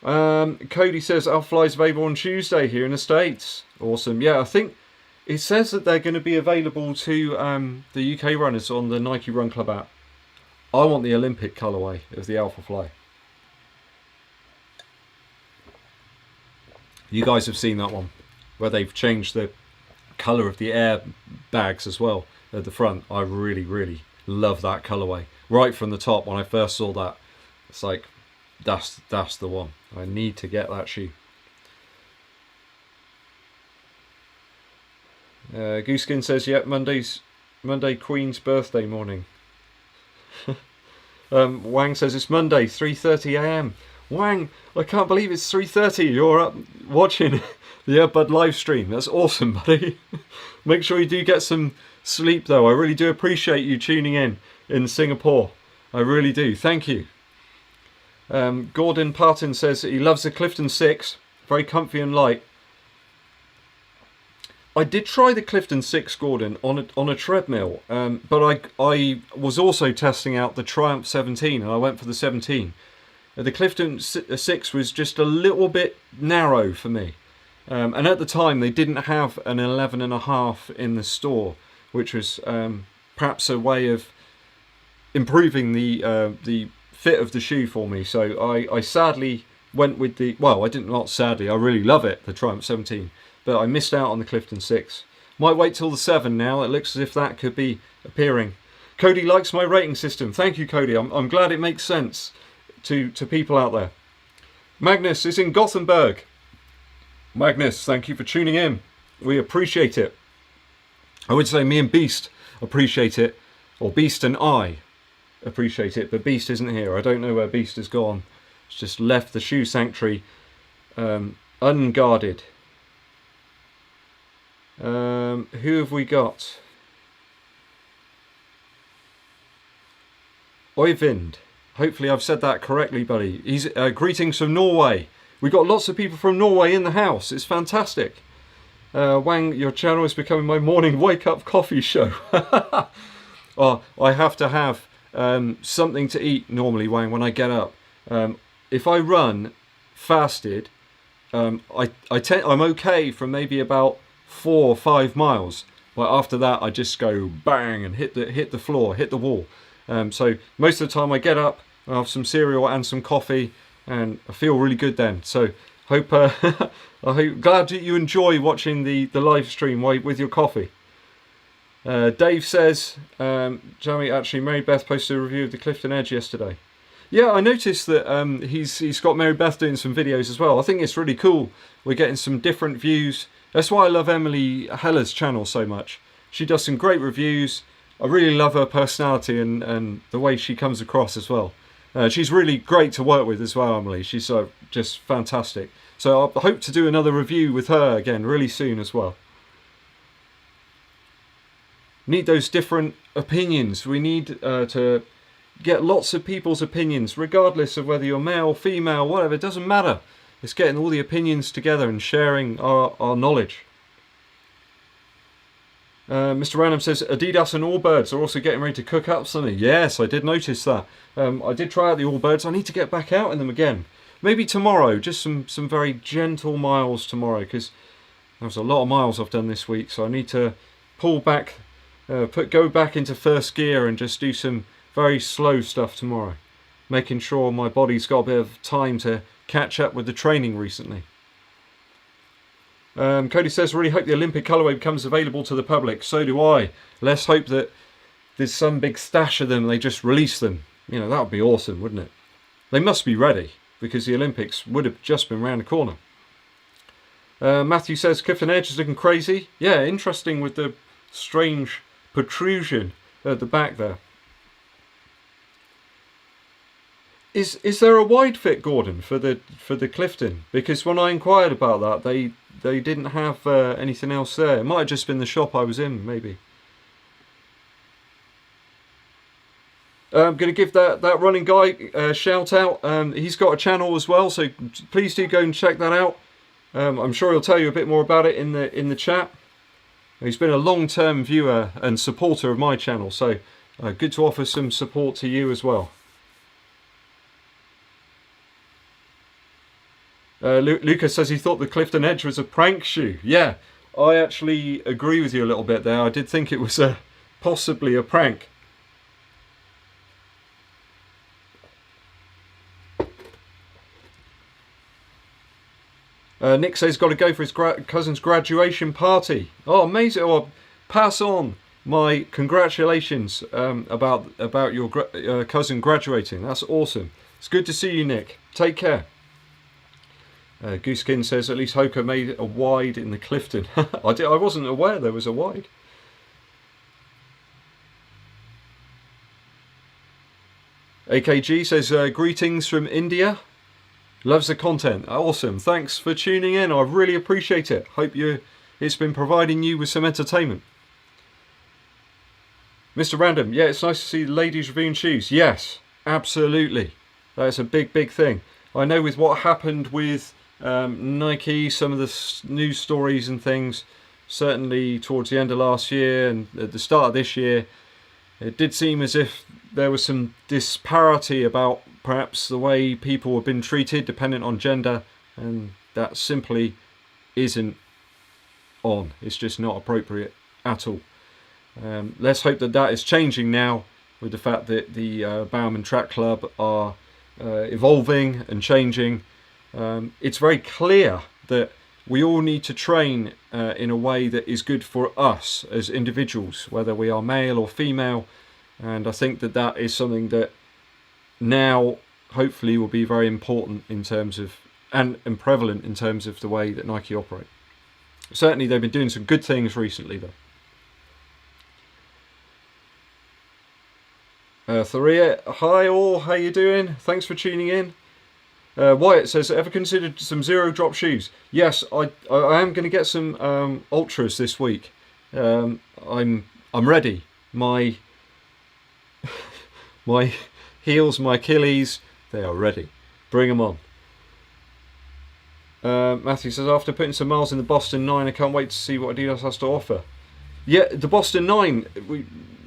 Cody says Alphafly is available on Tuesday here in the States. Awesome. Yeah, I think it says that they're going to be available to the UK runners on the Nike Run Club app. I want the Olympic colourway of the Alphafly. You guys have seen that one where they've changed the colour of the air bags as well at the front. I really, really love that colourway. Right from the top, when I first saw that, it's like, that's the one. I need to get that shoe. Gooskin says, yep, Monday Queen's birthday morning. Wang says it's Monday, 3:30 AM. Wang, I can't believe it's 3:30. You're up watching the EDDBUD live stream. That's awesome, buddy. Make sure you do get some sleep, though. I really do appreciate you tuning in Singapore. I really do. Thank you. Gordon Parton says he loves the Clifton 6. Very comfy and light. I did try the Clifton 6, Gordon, on a treadmill, but I was also testing out the Triumph 17, and I went for the 17. The Clifton 6 was just a little bit narrow for me. And at the time, they didn't have an 11.5 in the store, which was perhaps a way of improving the fit of the shoe for me. So I sadly went with the, well, not sadly, I really love it, the Triumph 17, but I missed out on the Clifton 6. Might wait till the 7 now. It looks as if that could be appearing. Cody likes my rating system. Thank you, Cody. I'm glad it makes sense to people out there. Magnus is in Gothenburg. Magnus, thank you for tuning in. We appreciate it. I would say me and Beast appreciate it, or Beast and I appreciate it, but Beast isn't here. I don't know where Beast has gone. It's just left the shoe sanctuary unguarded. Who have we got? Oyvind. Hopefully I've said that correctly, buddy. He's greetings from Norway. We've got lots of people from Norway in the house. It's fantastic. Wang, your channel is becoming my morning wake-up coffee show. Oh, I have to have something to eat normally, Wang, when I get up. If I run fasted, I'm okay for maybe about 4 or 5 miles. But after that, I just go bang and hit the floor, hit the wall. So most of the time I get up, I have some cereal and some coffee, and I feel really good then. So hope glad that you enjoy watching the live stream with your coffee. Dave says, Jamie, actually Mary Beth posted a review of the Clifton Edge yesterday. Yeah, I noticed that he's got Mary Beth doing some videos as well. I think it's really cool. We're getting some different views. That's why I love Emily Heller's channel so much. She does some great reviews. I really love her personality and the way she comes across as well. She's really great to work with as well, Emily. She's just fantastic. So I hope to do another review with her again really soon as well. Need those different opinions. We need to get lots of people's opinions, regardless of whether you're male, female, whatever. It doesn't matter. It's getting all the opinions together and sharing our knowledge. Mr. Random says, Adidas and Allbirds are also getting ready to cook up something. Yes, I did notice that. I did try out the Allbirds. I need to get back out in them again. Maybe tomorrow, just some very gentle miles tomorrow, because there was a lot of miles I've done this week, so I need to pull back, go back into first gear and just do some very slow stuff tomorrow, making sure my body's got a bit of time to catch up with the training recently. Cody says, really hope the Olympic colourway becomes available to the public. So do I. Let's hope that there's some big stash of them, they just release them. You know, that would be awesome, wouldn't it? They must be ready, because the Olympics would have just been round the corner. Matthew says, Clifton Edge is looking crazy. Yeah, interesting with the strange protrusion at the back there. Is there a wide fit, Gordon, for the Clifton? Because when I inquired about that, they didn't have anything else there. It might have just been the shop I was in, maybe. I'm going to give that running guy a shout out. He's got a channel as well, so please do go and check that out. I'm sure he'll tell you a bit more about it in the chat. He's been a long-term viewer and supporter of my channel, so good to offer some support to you as well. Lucas says he thought the Clifton Edge was a prank shoe. Yeah, I actually agree with you a little bit there. I did think it was possibly a prank. Nick says he's got to go for his cousin's graduation party. Oh, amazing. Oh, pass on my congratulations about your cousin graduating. That's awesome. It's good to see you, Nick. Take care. Gooskin says at least Hoka made a wide in the Clifton. I wasn't aware there was a wide. AKG says greetings from India. Loves the content. Awesome. Thanks for tuning in. I really appreciate it. Hope it's been providing you with some entertainment. Mr. Random, yeah, it's nice to see the ladies reviewing shoes. Yes, absolutely. That's a big thing. I know with what happened with Nike, some of the news stories and things, certainly towards the end of last year and at the start of this year, it did seem as if there was some disparity about perhaps the way people have been treated dependent on gender, and that simply isn't on. It's just not appropriate at all. Let's hope that is changing now with the fact that the Bowerman Track Club are evolving and changing. It's very clear that we all need to train in a way that is good for us as individuals, whether we are male or female, and I think that is something that now hopefully will be very important in terms of and prevalent in terms of the way that Nike operate. Certainly they've been doing some good things recently though. Tharia, hi all, how you doing? Thanks for tuning in. Wyatt says, ever considered some zero drop shoes? Yes, I am going to get some ultras this week. I'm ready. My heels, my Achilles, they are ready. Bring them on. Matthew says, after putting some miles in the Boston 9, I can't wait to see what Adidas has to offer. Yeah, the Boston 9,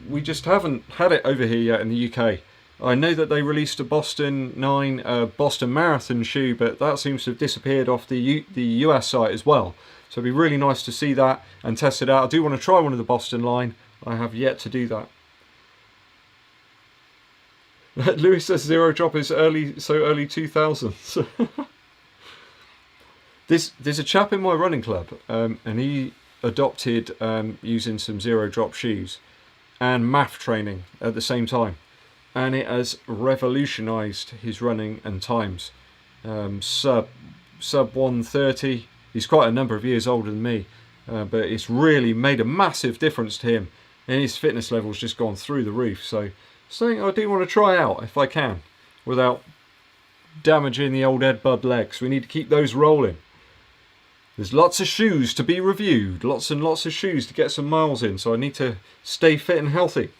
we just haven't had it over here yet in the UK. I know that they released a Boston 9 Boston Marathon shoe, but that seems to have disappeared off the US site as well. So it'd be really nice to see that and test it out. I do want to try one of the Boston line. I have yet to do that. Lewis says zero drop is early 2000s. There's a chap in my running club, and he adopted using some zero drop shoes and math training at the same time, and it has revolutionised his running and times. Sub 130. He's quite a number of years older than me, but it's really made a massive difference to him, and his fitness level's just gone through the roof. So something I do want to try out if I can, without damaging the old EDDBUD legs. We need to keep those rolling. There's lots of shoes to be reviewed, lots and lots of shoes to get some miles in, so I need to stay fit and healthy.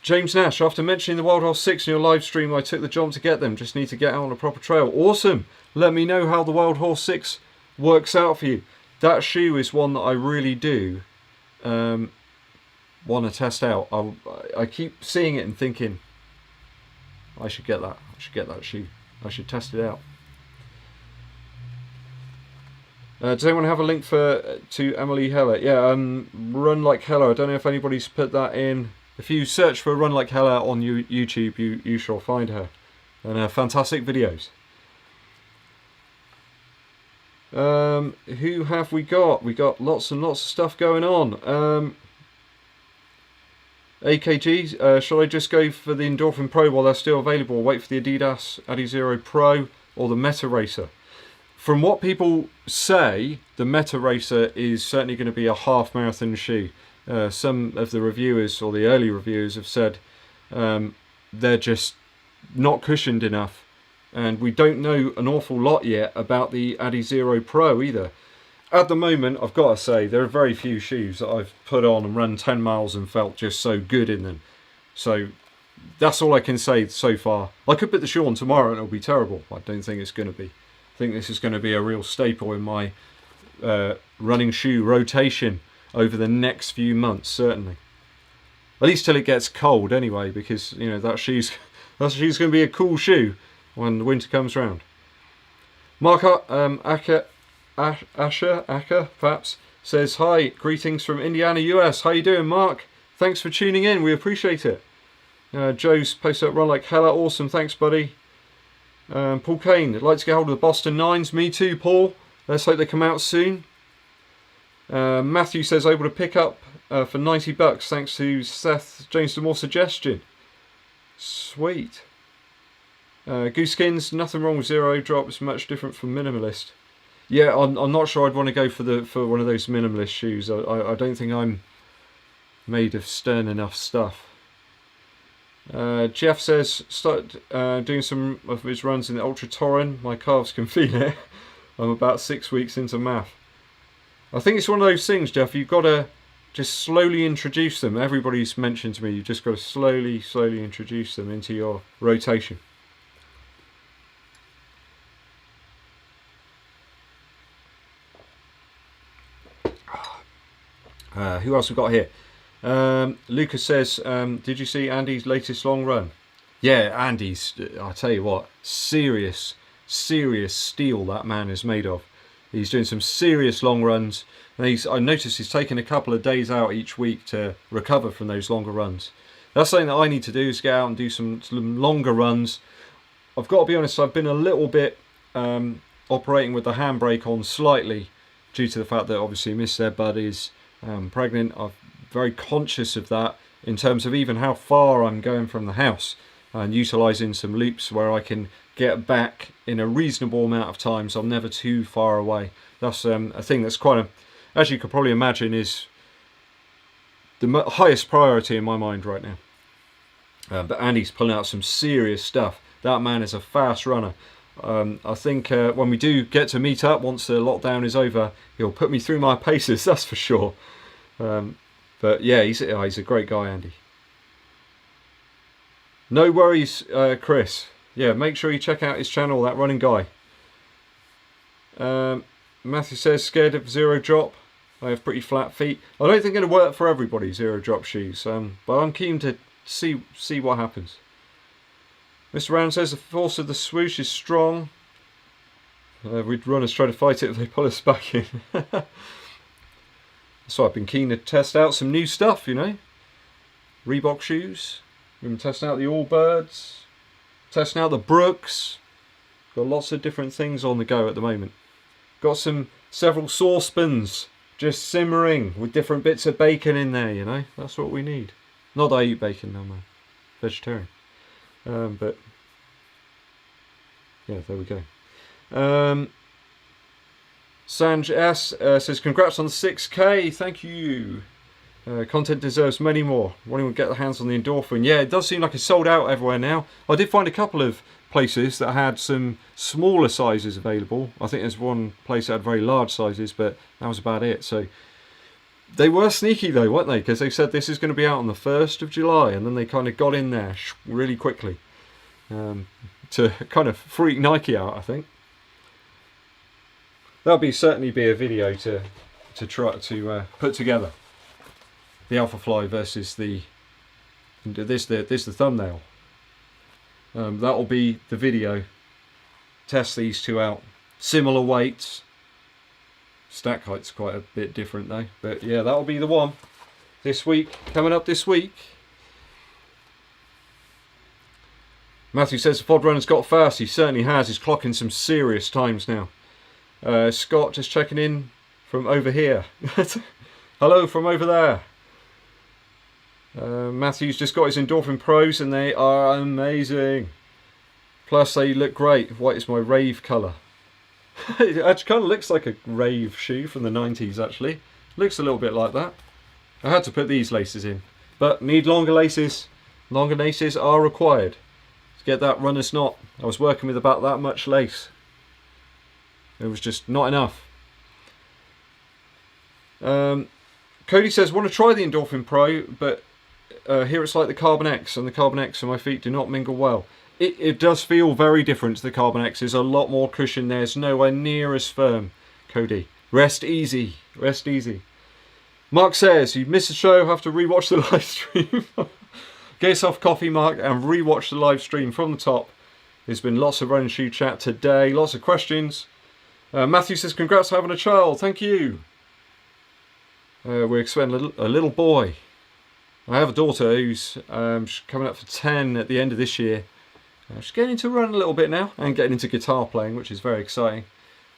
James Nash, after mentioning the Wild Horse 6 in your live stream, I took the jump to get them. Just need to get out on a proper trail. Awesome! Let me know how the Wild Horse 6 works out for you. That shoe is one that I really do want to test out. I keep seeing it and thinking, I should get that. I should get that shoe. I should test it out. Does anyone have a link to Emily Heller? Yeah, Run Like Heller. I don't know if anybody's put that in. If you search for Run Like Heller on YouTube, you shall find her. And fantastic videos. Who have we got? We got lots and lots of stuff going on. AKG, shall I just go for the Endorphin Pro while they're still available, or wait for the Adidas Adizero Pro or the Meta Racer? From what people say, the Meta Racer is certainly going to be a half marathon shoe. Some of the reviewers, or the early reviewers, have said they're just not cushioned enough, and we don't know an awful lot yet about the Adizero Pro either. At the moment, I've got to say, there are very few shoes that I've put on and run 10 miles and felt just so good in them. So that's all I can say so far. I could put the shoe on tomorrow and it'll be terrible. I don't think it's going to be. I think this is going to be a real staple in my running shoe rotation over the next few months, certainly. At least till it gets cold anyway, because you know that shoe's going to be a cool shoe when the winter comes round. Mark Asher, perhaps, says, hi, greetings from Indiana, US. How you doing, Mark? Thanks for tuning in. We appreciate it. Joe's posted up Run Like Heller. Awesome. Thanks, buddy. Paul Kane, I'd like to get hold of the Boston 9s. Me too, Paul. Let's hope they come out soon. Matthew says, able to pick up for $90 thanks to Seth James for more suggestion. Sweet. Gooseskins, nothing wrong with zero drop. It's much different from minimalist. Yeah, I'm not sure I'd want to go for one of those minimalist shoes. I don't think I'm made of stern enough stuff. Jeff says, start doing some of his runs in the Ultra Torrent. My calves can feel it. I'm about 6 weeks into math. I think it's one of those things, Jeff, you've got to just slowly introduce them. Everybody's mentioned to me, you've just got to slowly introduce them into your rotation. Who else we got here? Lucas says, did you see Andy's latest long run? Yeah, Andy's, I tell you what, serious steel that man is made of. He's doing some serious long runs. And I noticed he's taken a couple of days out each week to recover from those longer runs. That's something that I need to do, is get out and do some longer runs. I've got to be honest, I've been a little bit operating with the handbrake on slightly due to the fact that obviously Miss EDDBUD is pregnant. I'm very conscious of that in terms of even how far I'm going from the house, and utilising some loops where I can get back in a reasonable amount of time so I'm never too far away. That's a thing that's quite as you could probably imagine, is the highest priority in my mind right now. But Andy's pulling out some serious stuff. That man is a fast runner. I think when we do get to meet up, once the lockdown is over, he'll put me through my paces, that's for sure. But yeah, he's a great guy, Andy. No worries, Chris. Yeah, make sure you check out his channel, That Running Guy. Matthew says, scared of zero drop. I have pretty flat feet. I don't think it's going to work for everybody, zero drop shoes. But I'm keen to see what happens. Mr. Round says the force of the swoosh is strong. We'd runners try to fight it if they pull us back in. So I've been keen to test out some new stuff, you know. Reebok shoes. We've been testing out the Allbirds. Testing out the Brooks. Got lots of different things on the go at the moment. Got several saucepans just simmering with different bits of bacon in there, you know. That's what we need. Not that I eat bacon, no man. Vegetarian. But yeah, there we go. Sanj S says, congrats on the 6k. Thank you. Content deserves many more. When we get the hands on the Endorphin. Yeah, it does seem like it's sold out everywhere now. I did find a couple of places that had some smaller sizes available. I think there's one place that had very large sizes, but that was about it. So they were sneaky though, weren't they? Because they said this is going to be out on the 1st of July, and then they kind of got in there really quickly to kind of freak Nike out, I think. That'll certainly be a video to try to put together. The Alpha Fly versus the thumbnail. That'll be the video. Test these two out. Similar weights. Stack height's quite a bit different though. But yeah, that'll be the one. This week, coming up this week. Matthew says the Fod runner's got fast. He certainly has. He's clocking some serious times now. Scott just checking in from over here. Hello from over there. Matthew's just got his Endorphin Pros and they are amazing. Plus they look great. White is my rave colour. It actually kind of looks like a rave shoe from the 90s actually. Looks a little bit like that. I had to put these laces in. But need longer laces. Longer laces are required to get that runner's knot. I was working with about that much lace. It was just not enough. Cody says, want to try the Endorphin Pro, but here it's like the Carbon X, and the Carbon X and my feet do not mingle well. It does feel very different to the Carbon X. There's a lot more cushion there. It's nowhere near as firm, Cody. Rest easy. Rest easy. Mark says, you missed the show, have to rewatch the live stream. Get yourself coffee, Mark, and rewatch the live stream from the top. There's been lots of run and shoe chat today, lots of questions. Matthew says, congrats on having a child. Thank you. We're expecting a little boy. I have a daughter who's coming up for 10 at the end of this year. She's getting into run a little bit now and getting into guitar playing, which is very exciting.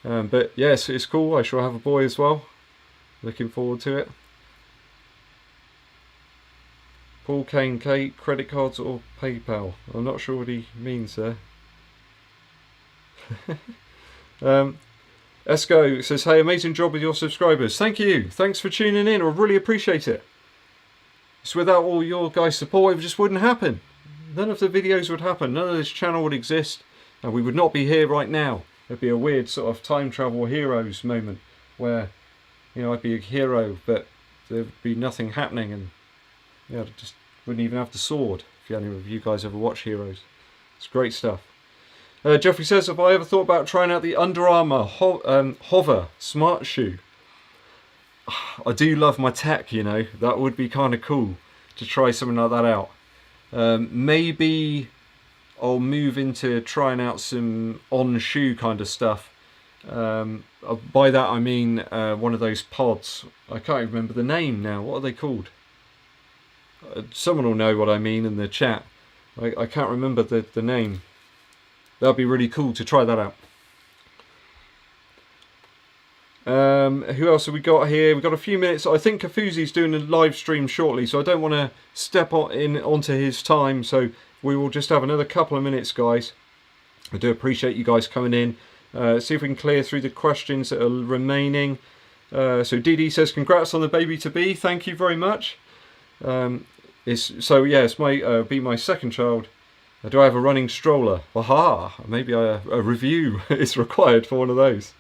But yes, it's cool. I shall have a boy as well. Looking forward to it. Paul Kane, Kate, credit cards or PayPal? I'm not sure what he means there. Esco says, hey, amazing job with your subscribers. Thank you. Thanks for tuning in. I really appreciate it. It's without all your guys' support, it just wouldn't happen. None of the videos would happen. None of this channel would exist. And we would not be here right now. It'd be a weird sort of time travel heroes moment where, you know, I'd be a hero, but there'd be nothing happening, and you know, just wouldn't even have the sword. If any of you guys ever watch Heroes, it's great stuff. Jeffrey says, have I ever thought about trying out the Under Armour Hover Smart Shoe? I do love my tech, you know. That would be kind of cool to try something like that out. Maybe I'll move into trying out some on-shoe kind of stuff. By that I mean one of those pods. I can't remember the name now. What are they called? Someone will know what I mean in the chat. I can't remember the name. That'd be really cool to try that out. Who else have we got here? We've got a few minutes. I think Kafuzi's doing a live stream shortly, so I don't want to step onto his time, so we will just have another couple of minutes, guys. I do appreciate you guys coming in. See if we can clear through the questions that are remaining. So DD says, congrats on the baby to be. Thank you very much. So yeah, it's be my second child. Do I have a running stroller? Aha! Maybe a review is required for one of those.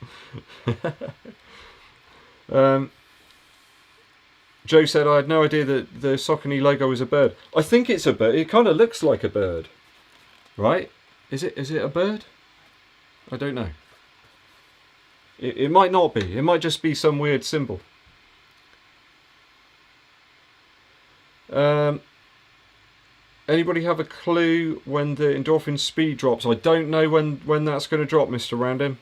Joe said, I had no idea that the Saucony logo was a bird. I think it's a bird. It kind of looks like a bird. Right? Is it a bird? I don't know. It might not be. It might just be some weird symbol. Anybody have a clue when the Endorphin speed drops? I don't know when that's going to drop, Mr. Random.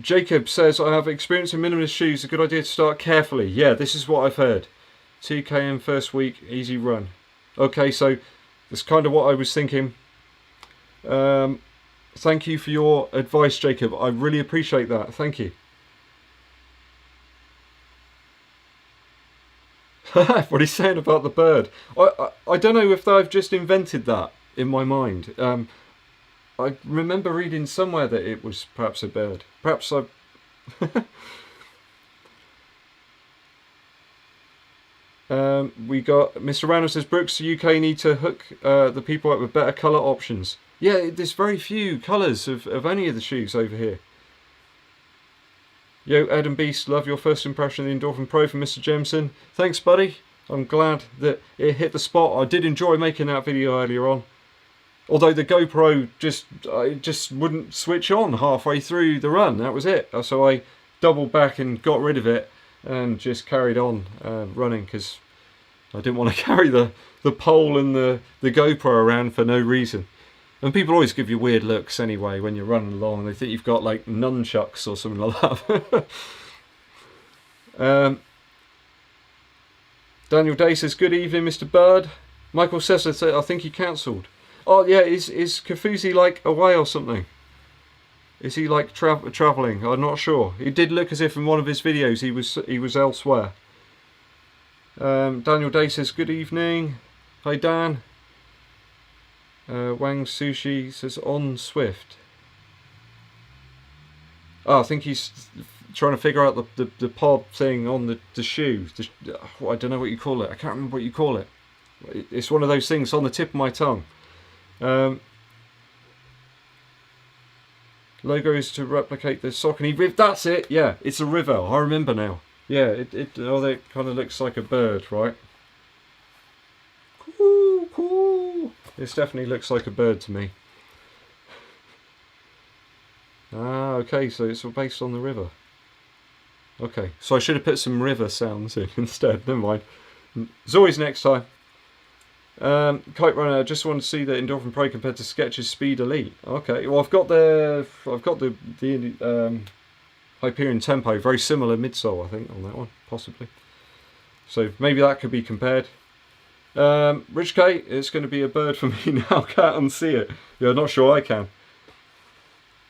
Jacob says, I have experience in minimalist shoes. A good idea to start carefully. Yeah, this is what I've heard. 2 km first week, easy run. Okay, so that's kind of what I was thinking. Thank you for your advice, Jacob. I really appreciate that. Thank you. What he's saying about the bird. I don't know if I've just invented that in my mind. I remember reading somewhere that it was perhaps a bird. Perhaps I... we got... Mr. Randall says, Brooks, the UK need to hook the people up with better colour options. Yeah, there's very few colours of any of the shoes over here. Yo, Ed and Beast, love your first impression of the Endorphin Pro from Mr. Jameson. Thanks, buddy. I'm glad that it hit the spot. I did enjoy making that video earlier on. Although the GoPro just wouldn't switch on halfway through the run. That was it. So I doubled back and got rid of it and just carried on running because I didn't want to carry the pole and the GoPro around for no reason. And people always give you weird looks anyway when you're running along. They think you've got like nunchucks or something like that. Daniel Day says, good evening, Mr. Bird. Michael says, I think he cancelled. Oh yeah, is Kafuzi like away or something? Is he like travelling? I'm not sure. It did look as if in one of his videos he was elsewhere. Daniel Day says, good evening. Hi Dan. Wang Sushi says, on Swift. Oh, I think he's trying to figure out the pod thing on the shoe. I don't know what you call it. I can't remember what you call it. It's one of those things on the tip of my tongue. Logo is to replicate the Saucony Riv. That's it. Yeah, it's a river. I remember now. Yeah, it kind of looks like a bird, right? Cool. This definitely looks like a bird to me. Ah, okay, so it's all based on the river. Okay, so I should have put some river sounds in instead. Never mind. As always, next time. Kite Runner, I just want to see the Endorphin Pro compared to Skechers Speed Elite. Okay, well I've got the Hyperion Tempo, very similar midsole I think on that one, possibly. So maybe that could be compared. Rich K, it's going to be a bird for me now. Can't unsee it. Yeah, I'm not sure I can.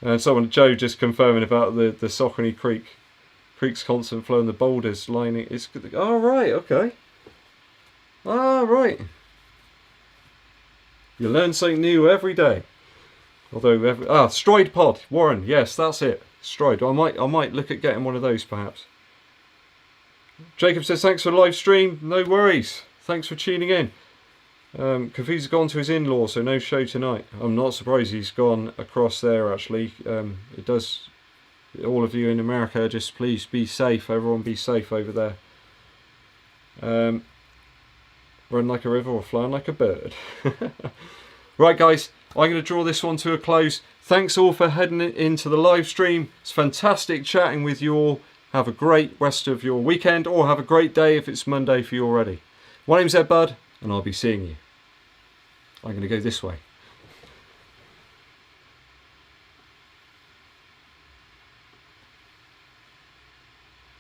And Joe just confirming about the Saucony Creek's constant flow and the boulders lining. It's oh right, okay. Ah right. You learn something new every day. Although Stride Pod, Warren, yes, that's it. Stride. I might look at getting one of those perhaps. Jacob says thanks for the live stream. No worries. Thanks for tuning in. Kafuzi's gone to his in-laws, so no show tonight. I'm not surprised he's gone across there actually. It does. All of you in America, just please be safe. Everyone be safe over there. Run like a river or flying like a bird. Right guys, I'm going to draw this one to a close. Thanks all for heading into the live stream. It's fantastic chatting with you all. Have a great rest of your weekend, or have a great day if it's Monday for you already. My name's EDDBUD, and I'll be seeing you. I'm going to go this way.